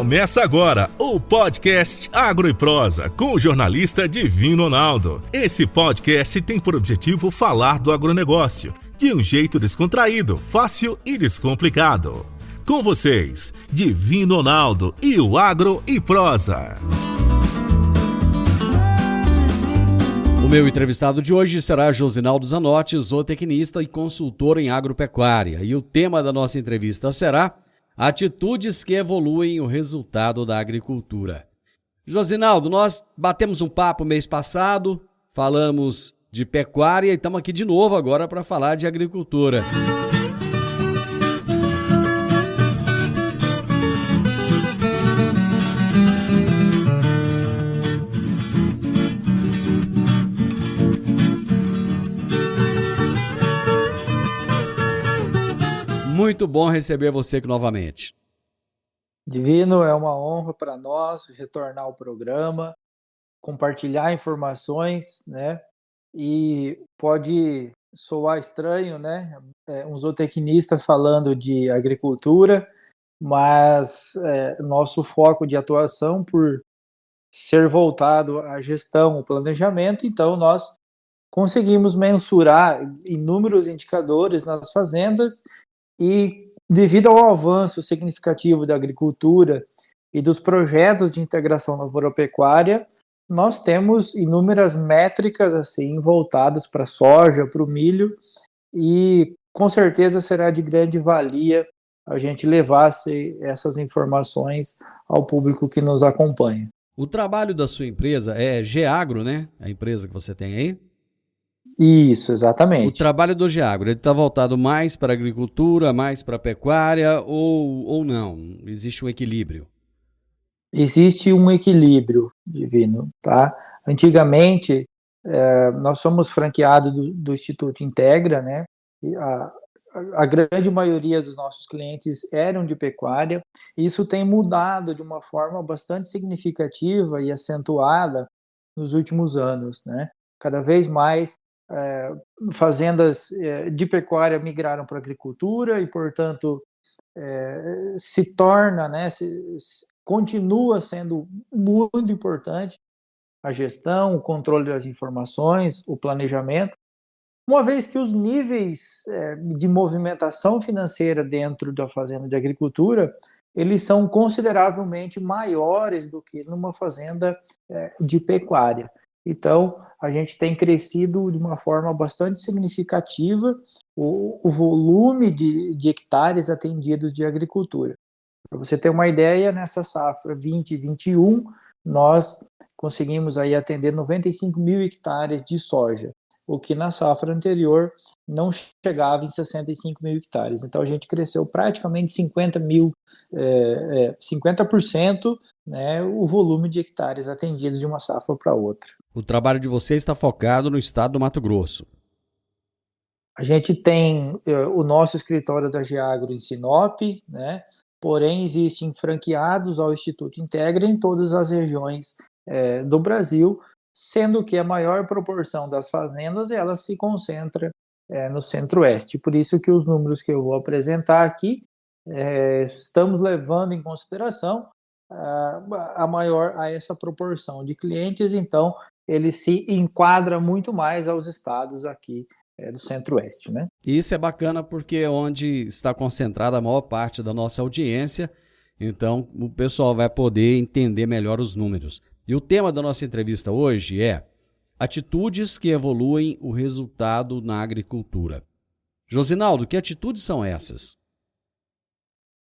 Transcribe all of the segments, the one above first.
Começa agora o podcast Agro e Prosa com o jornalista Divino Ronaldo. Esse podcast tem por objetivo falar do agronegócio de um jeito descontraído, fácil e descomplicado. Com vocês, Divino Ronaldo e o Agro e Prosa. O meu entrevistado de hoje será Josinaldo Zanotti, zootecnista e consultor em agropecuária. E o tema da nossa entrevista será atitudes que evoluem o resultado da agricultura. Josinaldo, nós batemos um papo mês passado, falamos de pecuária e estamos aqui de novo agora para falar de agricultura. Muito bom receber você aqui novamente. Divino, é uma honra para nós retornar ao programa, compartilhar informações, né? E pode soar estranho, né? Um zootecnista falando de agricultura, mas nosso foco de atuação, por ser voltado à gestão, ao planejamento, então nós conseguimos mensurar inúmeros indicadores nas fazendas. E devido ao avanço significativo da agricultura e dos projetos de integração na agropecuária, nós temos inúmeras métricas assim voltadas para a soja, para o milho, e com certeza será de grande valia a gente levar essas informações ao público que nos acompanha. O trabalho da sua empresa é Geagro, né? A empresa que você tem aí? Isso, exatamente. O trabalho do Geagro, ele está voltado mais para a agricultura, mais para a pecuária ou não? Existe um equilíbrio? Existe um equilíbrio, Divino, tá? Antigamente, nós somos franqueados do Instituto Integra, né? E a grande maioria dos nossos clientes eram de pecuária. Isso tem mudado de uma forma bastante significativa e acentuada nos últimos anos, né? Cada vez mais fazendas de pecuária migraram para a agricultura e, portanto, se torna, né, continua sendo muito importante a gestão, o controle das informações, o planejamento, uma vez que os níveis de movimentação financeira dentro da fazenda de agricultura, eles são consideravelmente maiores do que numa fazenda de pecuária. Então, a gente tem crescido de uma forma bastante significativa o volume de hectares atendidos de agricultura. Para você ter uma ideia, nessa safra 2021, nós conseguimos aí atender 95 mil hectares de soja, o que na safra anterior não chegava em 65 mil hectares. Então, a gente cresceu praticamente 50%, né, o volume de hectares atendidos de uma safra para outra. O trabalho de vocês está focado no estado do Mato Grosso. A gente tem o nosso escritório da Geagro em Sinop, né? Porém, existem franqueados ao Instituto Integra em todas as regiões do Brasil, sendo que a maior proporção das fazendas ela se concentra no Centro-Oeste. Por isso que os números que eu vou apresentar aqui, estamos levando em consideração a essa proporção de clientes, então ele se enquadra muito mais aos estados aqui do Centro-Oeste, né? Isso é bacana porque é onde está concentrada a maior parte da nossa audiência, então o pessoal vai poder entender melhor os números. E o tema da nossa entrevista hoje é atitudes que evoluem o resultado na agricultura. Josinaldo, que atitudes são essas?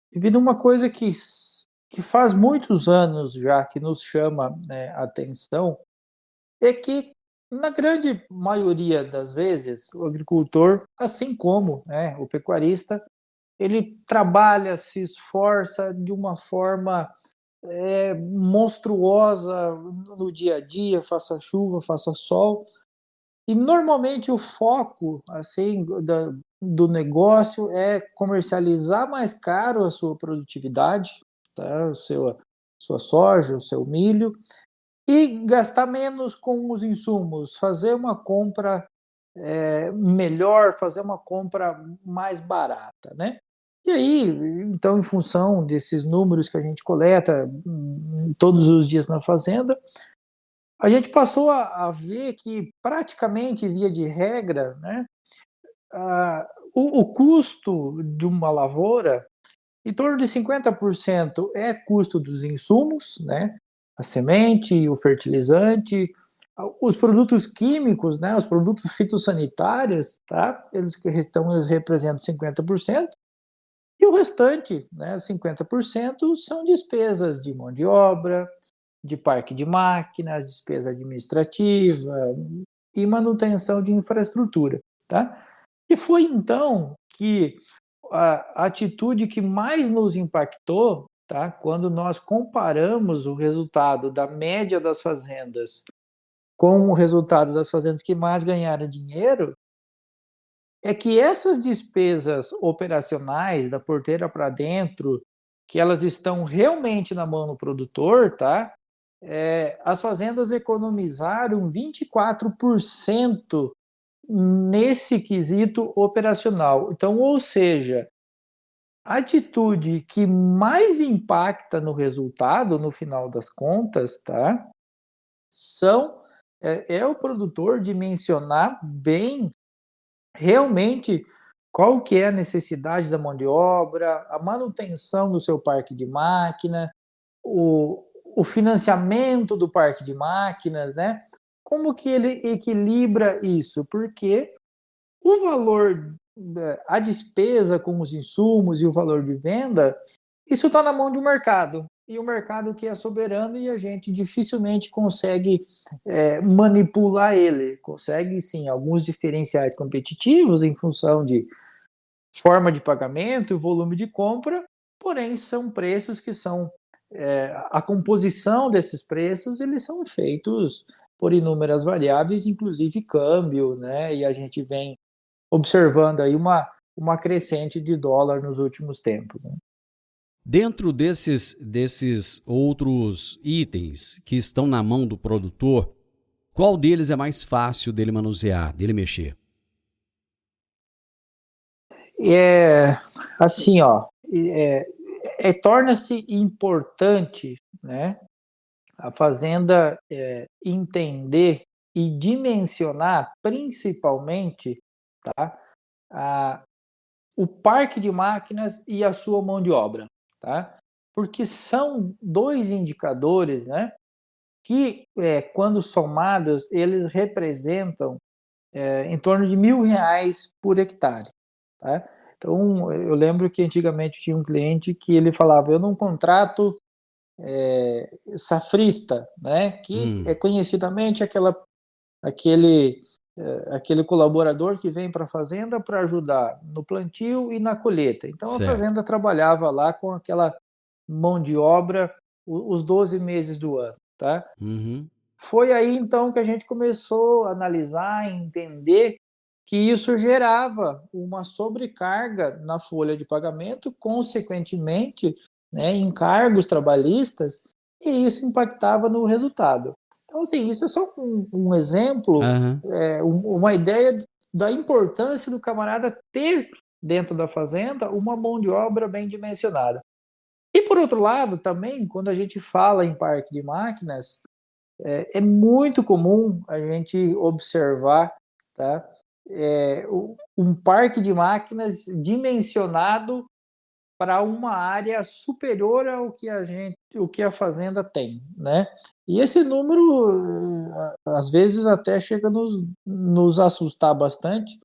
Devido a uma coisa que faz muitos anos já que nos chama a atenção, é que, na grande maioria das vezes, o agricultor, assim como o pecuarista, ele trabalha, se esforça de uma forma monstruosa no dia a dia, faça chuva, faça sol, e normalmente o foco assim do negócio é comercializar mais caro a sua produtividade, tá? Sua soja, o seu milho, e gastar menos com os insumos, fazer uma compra melhor, fazer uma compra mais barata, né? E aí, então, em função desses números que a gente coleta todos os dias na fazenda, a gente passou a ver que praticamente, via de regra, né, o custo de uma lavoura, em torno de 50% é custo dos insumos, né, a semente, o fertilizante, os produtos químicos, né, os produtos fitossanitários, tá? Eles representam 50%, e o restante, né, 50%, são despesas de mão de obra, de parque de máquinas, despesa administrativa e manutenção de infraestrutura, tá? E foi então que a atitude que mais nos impactou, tá, quando nós comparamos o resultado da média das fazendas com o resultado das fazendas que mais ganharam dinheiro, é que essas despesas operacionais da porteira para dentro, que elas estão realmente na mão do produtor, tá? As fazendas economizaram 24% nesse quesito operacional. Então, ou seja, a atitude que mais impacta no resultado, no final das contas, tá? É o produtor dimensionar bem realmente qual que é a necessidade da mão de obra, a manutenção do seu parque de máquina, o financiamento do parque de máquinas, né? Como que ele equilibra isso? Porque o valor, a despesa com os insumos e o valor de venda, isso está na mão do mercado. E o mercado que é soberano e a gente dificilmente consegue manipular ele. Consegue, sim, alguns diferenciais competitivos em função de forma de pagamento e volume de compra, porém são preços que são... a composição desses preços, eles são feitos por inúmeras variáveis, inclusive câmbio, né? E a gente vem observando aí uma crescente de dólar nos últimos tempos, né? Dentro desses outros itens que estão na mão do produtor, qual deles é mais fácil dele manusear, dele mexer? Assim, ó, torna-se importante, né, a fazenda entender e dimensionar, principalmente, tá, o parque de máquinas e a sua mão de obra, tá? Porque são dois indicadores, né, que, quando somados, eles representam em torno de R$ 1.000 por hectare, tá? Então, eu lembro que antigamente tinha um cliente que ele falava, eu não contrato safrista, né, que é conhecidamente aquele colaborador que vem para a fazenda para ajudar no plantio e na colheita. Então, certo. A fazenda trabalhava lá com aquela mão de obra os 12 meses do ano, tá? Uhum. Foi aí, então, que a gente começou a analisar e entender que isso gerava uma sobrecarga na folha de pagamento, consequentemente, né, encargos trabalhistas, e isso impactava no resultado. Então, assim, isso é só um exemplo, uma ideia da importância do camarada ter dentro da fazenda uma mão de obra bem dimensionada. E, por outro lado, também, quando a gente fala em parque de máquinas, é muito comum a gente observar, tá, um parque de máquinas dimensionado para uma área superior ao que a fazenda tem, né? E esse número, às vezes, até chega a nos assustar bastante,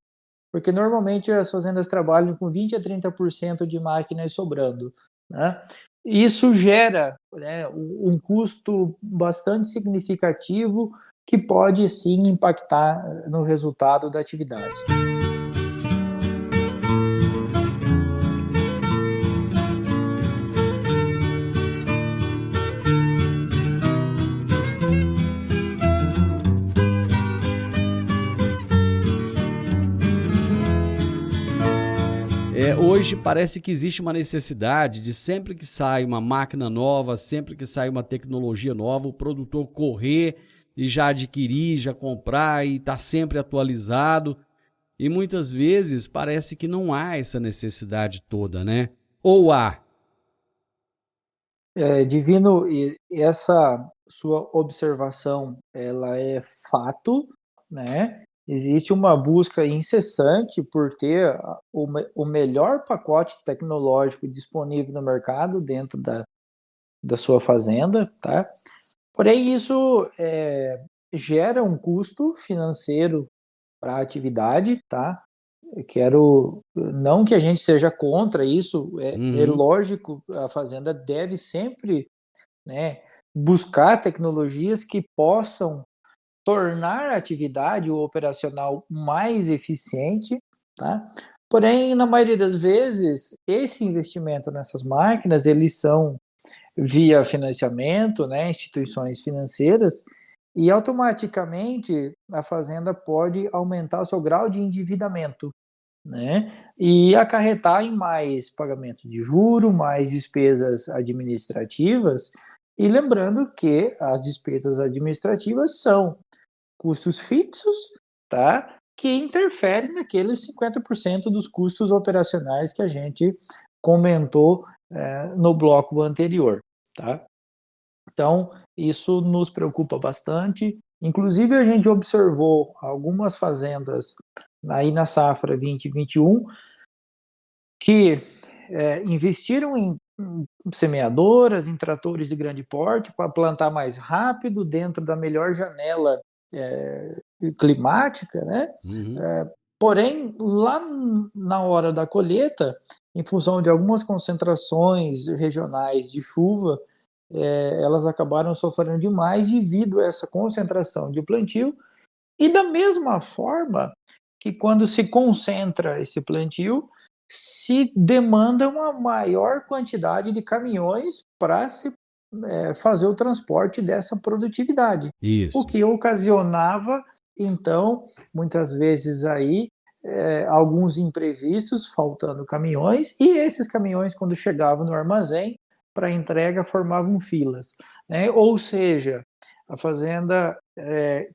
porque normalmente as fazendas trabalham com 20% a 30% de máquinas sobrando, né? Isso gera, né, um custo bastante significativo que pode, sim, impactar no resultado da atividade. Hoje parece que existe uma necessidade de sempre que sai uma máquina nova, sempre que sai uma tecnologia nova, o produtor correr e já adquirir, já comprar e estar sempre atualizado. E muitas vezes parece que não há essa necessidade toda, né? ou há? Divino, e essa sua observação, ela é fato, né? Existe uma busca incessante por ter o melhor pacote tecnológico disponível no mercado dentro da sua fazenda, tá? Porém, isso gera um custo financeiro para a atividade, tá? Eu quero, não que a gente seja contra isso, é lógico, a fazenda deve sempre, né, buscar tecnologias que possam tornar a atividade operacional mais eficiente, tá? Porém, na maioria das vezes, esse investimento nessas máquinas, eles são via financiamento, né, instituições financeiras, e automaticamente a fazenda pode aumentar o seu grau de endividamento, né, e acarretar em mais pagamento de juro, mais despesas administrativas, e lembrando que as despesas administrativas são custos fixos, tá, que interferem naqueles 50% dos custos operacionais que a gente comentou no bloco anterior, tá? Então, isso nos preocupa bastante. Inclusive, a gente observou algumas fazendas aí na safra 2021 que investiram em semeadoras, em tratores de grande porte para plantar mais rápido dentro da melhor janela climática, né? Porém, lá na hora da colheita, em função de algumas concentrações regionais de chuva, elas acabaram sofrendo demais devido a essa concentração de plantio, e da mesma forma que quando se concentra esse plantio, se demanda uma maior quantidade de caminhões para se fazer o transporte dessa produtividade. Isso. O que ocasionava, então, muitas vezes aí, alguns imprevistos, faltando caminhões, e esses caminhões, quando chegavam no armazém, para entrega, formavam filas, né? Ou seja, a fazenda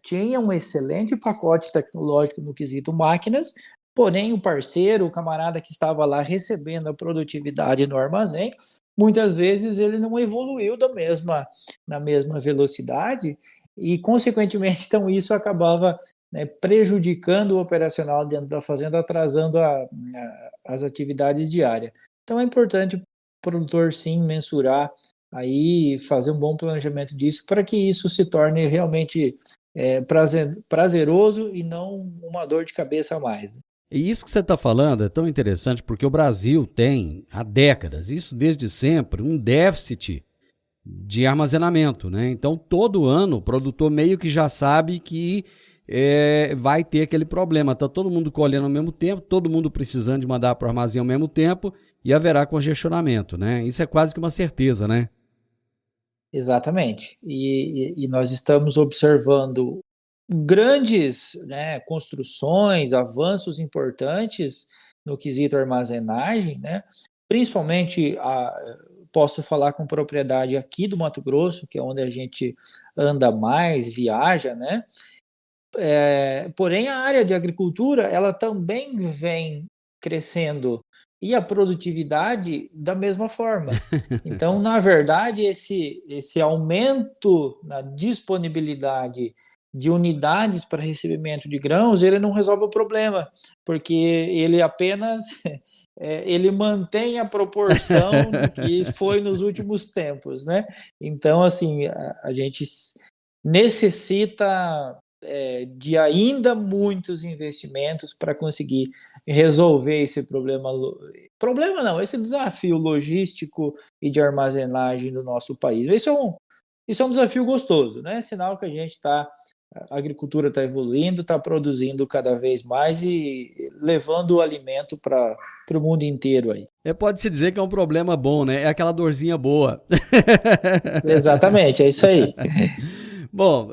tinha um excelente pacote tecnológico no quesito máquinas, porém o parceiro, o camarada que estava lá recebendo a produtividade no armazém, muitas vezes ele não evoluiu na mesma velocidade e, consequentemente, então isso acabava prejudicando o operacional dentro da fazenda, atrasando as atividades diárias. Então é importante o produtor, sim, mensurar aí, fazer um bom planejamento disso, para que isso se torne realmente prazeroso e não uma dor de cabeça a mais, né? E isso que você está falando é tão interessante porque o Brasil tem, há décadas, isso desde sempre, um déficit de armazenamento, né? Então, todo ano, o produtor meio que já sabe que vai ter aquele problema. Está todo mundo colhendo ao mesmo tempo, todo mundo precisando de mandar para o armazém ao mesmo tempo e haverá congestionamento, né? Isso é quase que uma certeza, né? Exatamente. E nós estamos observando grandes, né, construções, avanços importantes no quesito armazenagem, né? Principalmente, posso falar com propriedade aqui do Mato Grosso, que é onde a gente anda mais, viaja, né? Porém, a área de agricultura, ela também vem crescendo, e a produtividade da mesma forma. Então, na verdade, esse aumento na disponibilidade de unidades para recebimento de grãos, ele não resolve o problema, porque ele apenas ele mantém a proporção do que foi nos últimos tempos, né? Então, assim, a gente necessita de ainda muitos investimentos para conseguir resolver esse problema não, esse desafio logístico e de armazenagem do nosso país. Isso é um desafio gostoso, né? Sinal que a agricultura está evoluindo, está produzindo cada vez mais e levando o alimento para o mundo inteiro aí. Pode-se dizer que é um problema bom, né? É aquela dorzinha boa. Exatamente, é isso aí. Bom,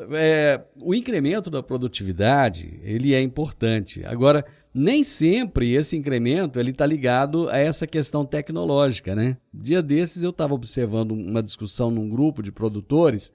o incremento da produtividade, ele é importante. Agora, nem sempre esse incremento está ligado a essa questão tecnológica, né? Dia desses eu estava observando uma discussão num grupo de produtores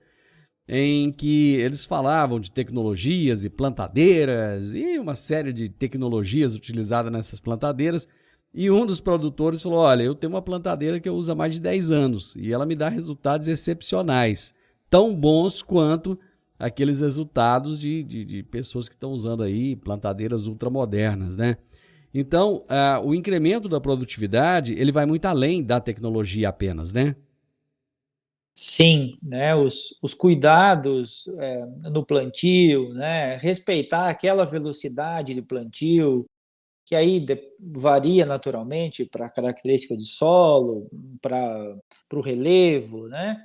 em que eles falavam de tecnologias e plantadeiras e uma série de tecnologias utilizadas nessas plantadeiras, E um dos produtores falou, olha, eu tenho uma plantadeira que eu uso há mais de 10 anos e ela me dá resultados excepcionais, tão bons quanto aqueles resultados de pessoas que estão usando aí plantadeiras ultramodernas, né? Então, o incremento da produtividade, ele vai muito além da tecnologia apenas, né? Sim, né, os cuidados no plantio, né, respeitar aquela velocidade de plantio, que aí varia naturalmente para a característica de solo, para o relevo, né?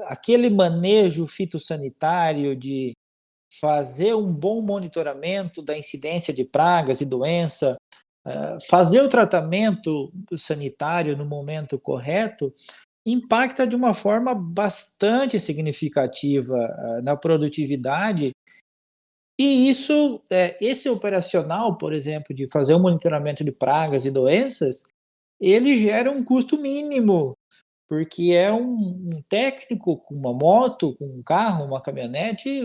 Aquele manejo fitossanitário de fazer um bom monitoramento da incidência de pragas e doença, fazer o tratamento sanitário no momento correto, impacta de uma forma bastante significativa na produtividade. E isso, esse operacional, por exemplo, de fazer o monitoramento de pragas e doenças, ele gera um custo mínimo, porque é um técnico com uma moto, com um carro, uma caminhonete,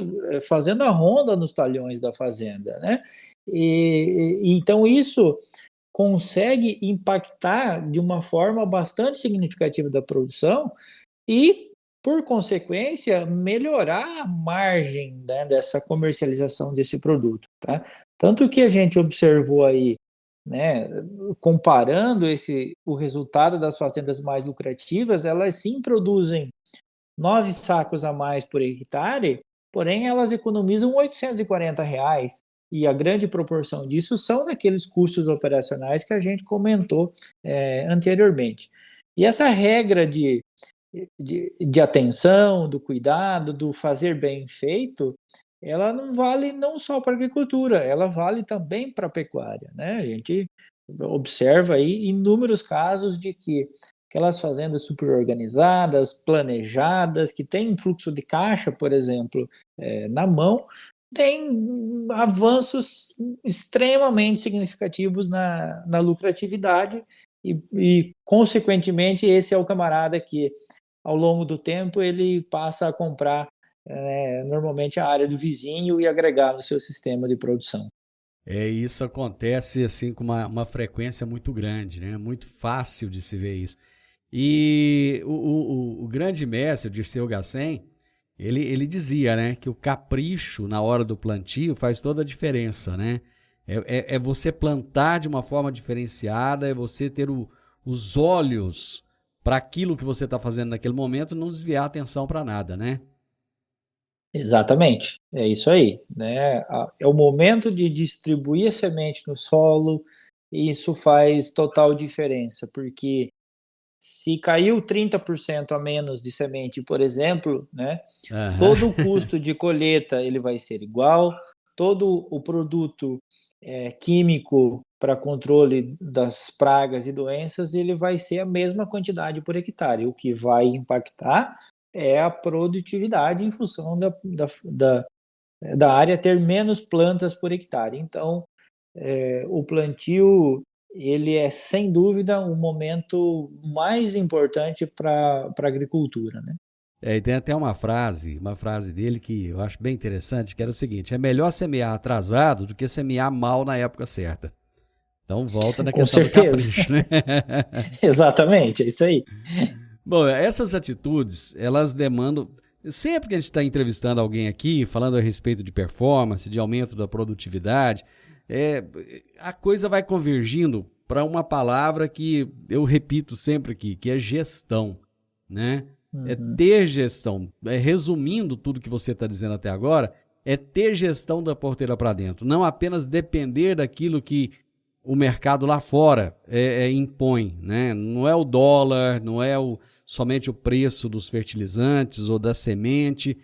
fazendo a ronda nos talhões da fazenda, né? Então isso consegue impactar de uma forma bastante significativa da produção e, por consequência, melhorar a margem, né, dessa comercialização desse produto, tá? Tanto que a gente observou aí, né, comparando o resultado das fazendas mais lucrativas, elas sim produzem 9 sacos a mais por hectare, porém elas economizam R$ 840, e a grande proporção disso são daqueles custos operacionais que a gente comentou anteriormente. E essa regra de atenção, do cuidado, do fazer bem feito, ela não vale não só para a agricultura, ela vale também para a pecuária, né? A gente observa aí inúmeros casos de que aquelas fazendas super organizadas, planejadas, que têm um fluxo de caixa, por exemplo, na mão, têm avanços extremamente significativos na lucratividade e, consequentemente, esse é o camarada que, ao longo do tempo, ele passa a comprar normalmente a área do vizinho e agregar no seu sistema de produção. Isso acontece assim com uma frequência muito grande, né? Muito fácil de se ver isso. E o grande mestre, o Dirceu Gassen, ele dizia, né, que o capricho na hora do plantio faz toda a diferença, né? É você plantar de uma forma diferenciada, é você ter os olhos para aquilo que você está fazendo naquele momento, não desviar a atenção para nada, né? Exatamente, é isso aí, né? É o momento de distribuir a semente no solo, e isso faz total diferença, porque se caiu 30% a menos de semente, por exemplo, né, todo o custo de colheita ele vai ser igual, todo o produto químico para controle das pragas e doenças, ele vai ser a mesma quantidade por hectare. O que vai impactar é a produtividade em função da área ter menos plantas por hectare. Então, o plantio ele é, sem dúvida, o momento mais importante para a agricultura, né? E tem até uma frase dele que eu acho bem interessante, que era o seguinte: é melhor semear atrasado do que semear mal na época certa. Então volta na questão do capricho, né? Exatamente, é isso aí. Bom, essas atitudes, elas demandam... Sempre que a gente está entrevistando alguém aqui, falando a respeito de performance, de aumento da produtividade, a coisa vai convergindo para uma palavra que eu repito sempre aqui, que é gestão, né? É ter gestão. Resumindo tudo que você está dizendo até agora, é ter gestão da porteira para dentro. Não apenas depender daquilo que o mercado lá fora impõe, né? Não é o dólar, não é somente o preço dos fertilizantes ou da semente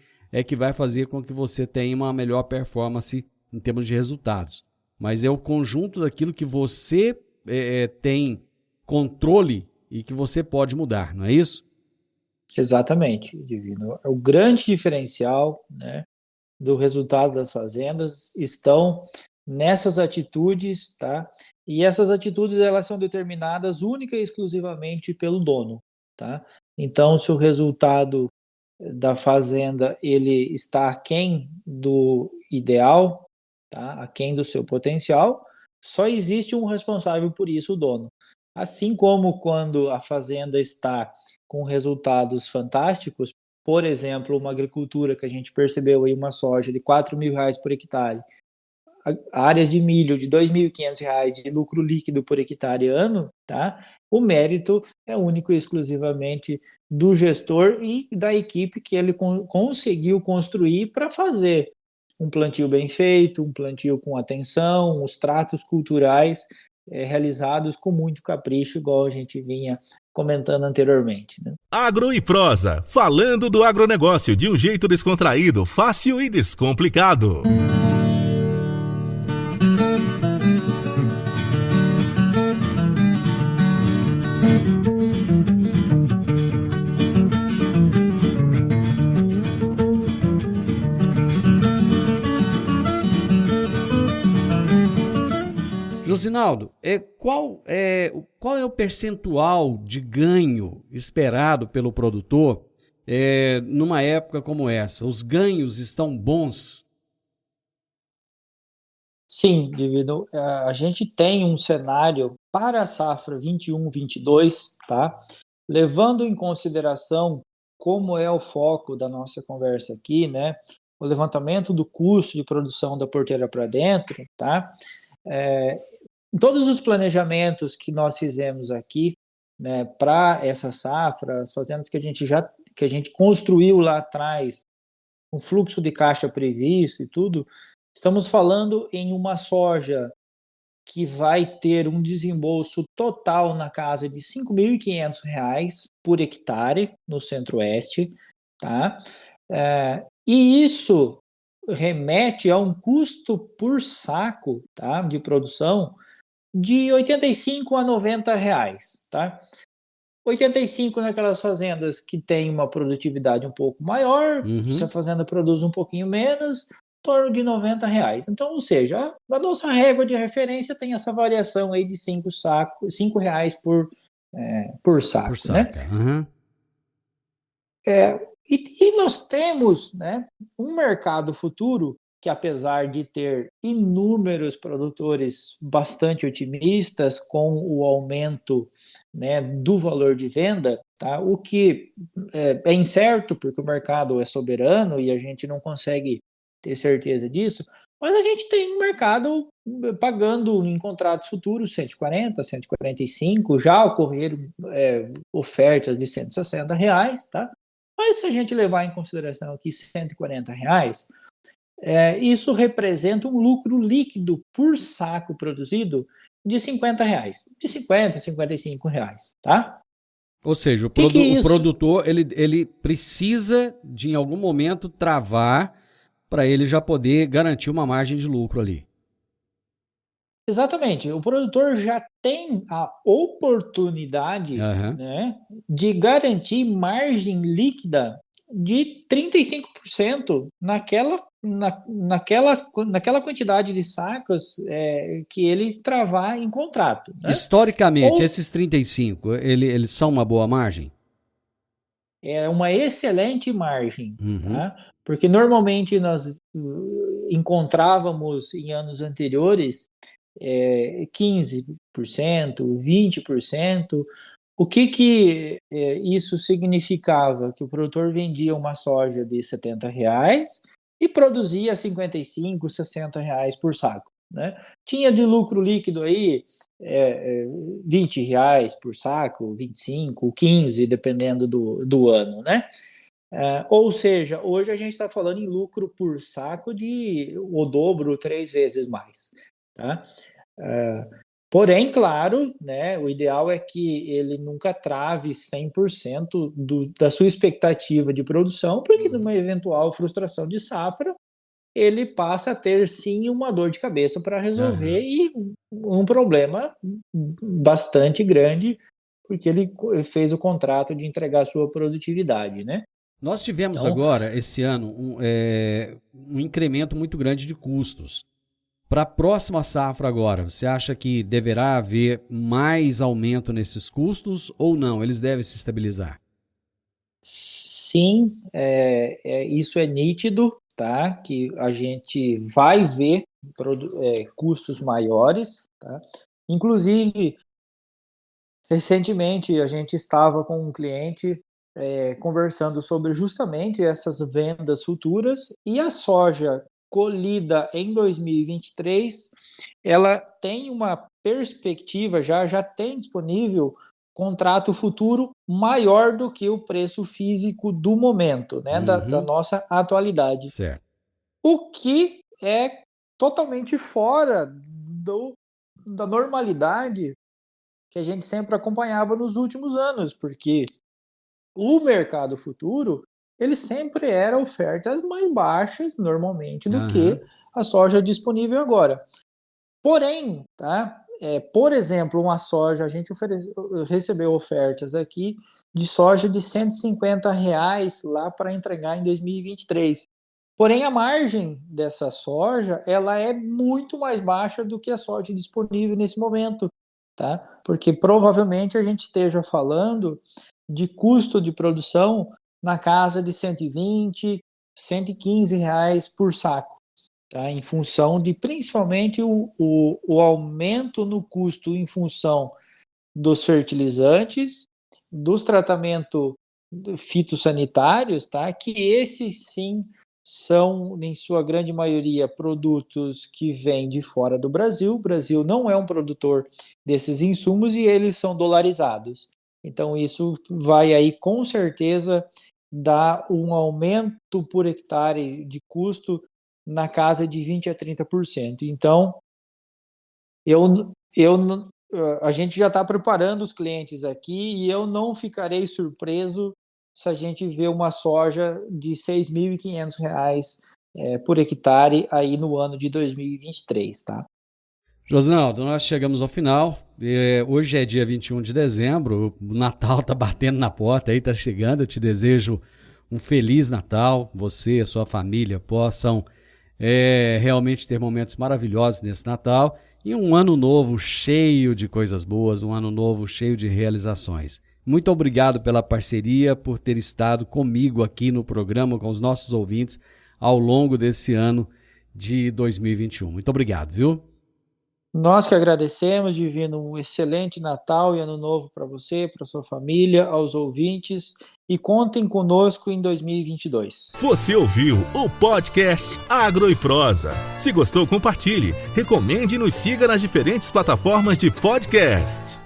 que vai fazer com que você tenha uma melhor performance em termos de resultados. Mas é o conjunto daquilo que você tem controle e que você pode mudar, não é isso? Exatamente, Divino. O grande diferencial, né, do resultado das fazendas estão nessas atitudes, tá? E essas atitudes elas são determinadas única e exclusivamente pelo dono, tá? Então, se o resultado da fazenda ele está aquém do ideal, tá? Aquém do seu potencial, só existe um responsável por isso, o dono. Assim como quando a fazenda está com resultados fantásticos, por exemplo, uma agricultura que a gente percebeu aí, uma soja de R$ 4.000 por hectare, áreas de milho de R$ 2.500 de lucro líquido por hectare ano, tá? O mérito é único e exclusivamente do gestor e da equipe que ele conseguiu construir para fazer um plantio bem feito, um plantio com atenção, os tratos culturais realizados com muito capricho, igual a gente vinha comentando anteriormente, né? Agro e Prosa, falando do agronegócio de um jeito descontraído, fácil e descomplicado. Josinaldo, qual é o percentual de ganho esperado pelo produtor numa época como essa? Os ganhos estão bons? Sim, Divino. A gente tem um cenário para a safra 21-22, tá? Levando em consideração como é o foco da nossa conversa aqui, né? O levantamento do custo de produção da porteira para dentro, tá? Todos os planejamentos que nós fizemos aqui, né, para essa safra, as fazendas que a gente construiu lá atrás, um fluxo de caixa previsto e tudo, estamos falando em uma soja que vai ter um desembolso total na casa de R$ 5.500 por hectare no Centro-Oeste, tá? E isso remete a um custo por saco, tá, de produção de R$ 85 a R$ 90, tá? 85 naquelas fazendas que tem uma produtividade um pouco maior, se a fazenda produz um pouquinho menos, em torno de R$ 90. Então, ou seja, a nossa régua de referência tem essa variação aí de R$ 5 por saco, né? Uhum. E nós temos, né, um mercado futuro que, apesar de ter inúmeros produtores bastante otimistas com o aumento, né, do valor de venda, tá? O que é incerto, porque o mercado é soberano e a gente não consegue ter certeza disso, mas a gente tem um mercado pagando em contratos futuros 140, 145, já ocorreram ofertas de R$ 160, tá? Mas se a gente levar em consideração aqui R$ 140, isso representa um lucro líquido por saco produzido de R$ 50, de R$ 55, tá? Ou seja, o produtor ele precisa de, em algum momento, travar para ele já poder garantir uma margem de lucro ali. Exatamente. O produtor já tem a oportunidade, né, de garantir margem líquida de 35% naquela quantidade de sacos que ele travar em contrato, né? Historicamente, esses 35, eles são uma boa margem? É uma excelente margem, tá? Porque normalmente nós encontrávamos em anos anteriores 15%, 20%. O que isso significava? Que o produtor vendia uma soja de R$ 70 e produzia R$ 55, R$ 60 por saco, né? Tinha de lucro líquido aí R$ 20 por saco, 25, 15, dependendo do ano, né? Ou seja, hoje a gente está falando em lucro por saco de o dobro, 3 vezes mais, tá? Porém, claro, né, o ideal é que ele nunca trave 100% da sua expectativa de produção, porque numa eventual frustração de safra, ele passa a ter sim uma dor de cabeça para resolver e um problema bastante grande, porque ele fez o contrato de entregar a sua produtividade, né? Nós tivemos agora, esse ano, um incremento muito grande de custos. Para a próxima safra agora, você acha que deverá haver mais aumento nesses custos ou não? Eles devem se estabilizar? Sim, isso é nítido, tá? Que a gente vai ver custos maiores, tá? Inclusive, recentemente a gente estava com um cliente conversando sobre justamente essas vendas futuras, e a soja colhida em 2023, ela tem uma perspectiva, já tem disponível contrato futuro maior do que o preço físico do momento, né, da nossa atualidade. Certo. O que é totalmente fora da normalidade que a gente sempre acompanhava nos últimos anos, porque o mercado futuro, ele sempre era ofertas mais baixas, normalmente, do que a soja disponível agora. Porém, tá? Por exemplo, uma soja, a gente recebeu ofertas aqui de soja de R$150 lá para entregar em 2023. Porém, a margem dessa soja, ela é muito mais baixa do que a soja disponível nesse momento, tá? Porque provavelmente a gente esteja falando de custo de produção na casa de R$120, R$115 por saco, tá? Em função de principalmente o aumento no custo em função dos fertilizantes, dos tratamentos fitossanitários, tá? Que esses sim são, em sua grande maioria, produtos que vêm de fora do Brasil. O Brasil não é um produtor desses insumos e eles são dolarizados. Então, isso vai aí, com certeza, dar um aumento por hectare de custo na casa de 20% a 30%. Então, a gente já está preparando os clientes aqui e eu não ficarei surpreso se a gente vê uma soja de R$6.500 por hectare aí no ano de 2023, tá? Josinaldo, nós chegamos ao final. Hoje é dia 21 de dezembro, o Natal tá batendo na porta aí, tá chegando. Eu te desejo um feliz Natal. Você e a sua família possam realmente ter momentos maravilhosos nesse Natal e um ano novo cheio de coisas boas, um ano novo cheio de realizações. Muito obrigado pela parceria, por ter estado comigo aqui no programa, com os nossos ouvintes, ao longo desse ano de 2021. Muito obrigado, viu? Nós que agradecemos, Divino, um excelente Natal e Ano Novo para você, para sua família, aos ouvintes, e contem conosco em 2022. Você ouviu o podcast Agro e Prosa. Se gostou, compartilhe, recomende e nos siga nas diferentes plataformas de podcast.